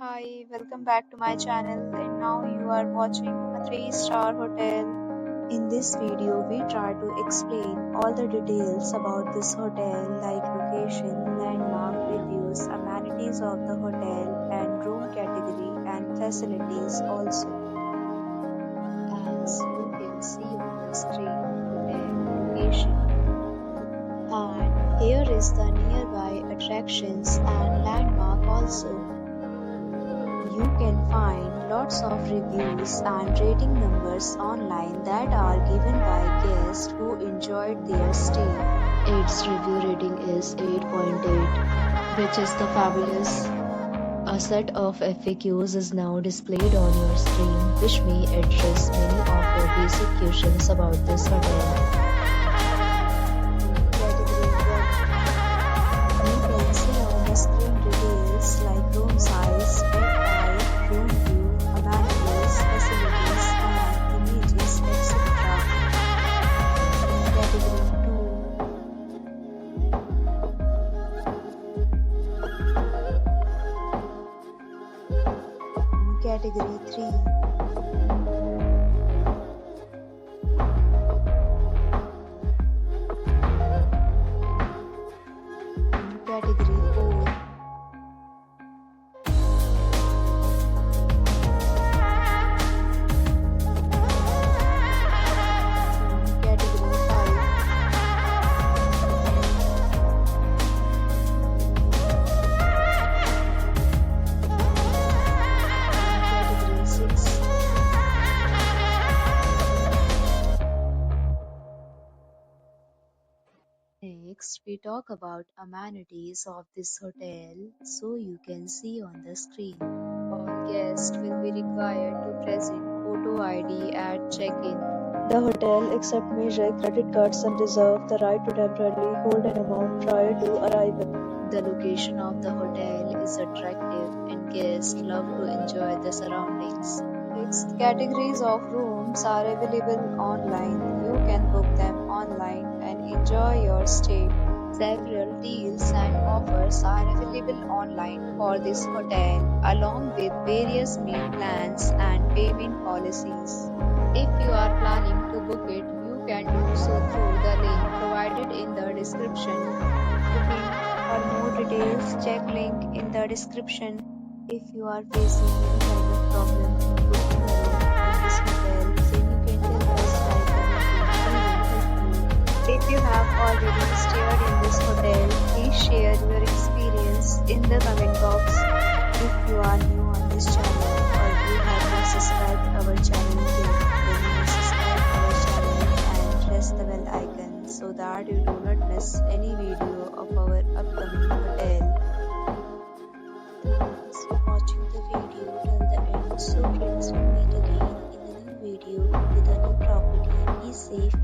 Hi, welcome back to my channel, and now you are watching a 3-star hotel. In this video, we try to explain all the details about this hotel like location, landmark, reviews, amenities of the hotel, and room category and facilities also. As you can see on the screen, hotel location. And here is the nearby attractions and landmark also. You can find lots of reviews and rating numbers online that are given by guests who enjoyed their stay. Its review rating is 8.8, which is the fabulous. A set of FAQs is now displayed on your screen, which may address many of your basic questions about this hotel. Category 1. You can see on the screen details like room size, bed type, room view, amenities, facilities, and images, etc. Category 2. Category 3. Category 4. Category 5. Category 6. Next, we talk about amenities of this hotel, so you can see on the screen. All guests will be required to present photo ID at check-in. The hotel accepts major credit cards and reserves the right to temporarily hold an amount prior to arrival. The location of the hotel is attractive and guests love to enjoy the surroundings. Fixed categories of rooms are available online. You can book them online and enjoy your stay. Several deals and offers are available online for this hotel, along with various meal plans and payment policies. If you are planning to book it, you can do so through the link provided in the description. For more details, check link in the description. If you are facing any kind of problem in booking a room in this hotel, then you can tell us by commenting. We will help you. If you have already stayed in this hotel, please share your experience in the comment box. If you are new on this channel or you have not subscribed our channel yet, then you may subscribe our channel and press the bell icon so that you do not miss any video of our upcoming hotel. Thanks for watching the video till the end. So friends, will meet again in a new video with a new property. Be safe.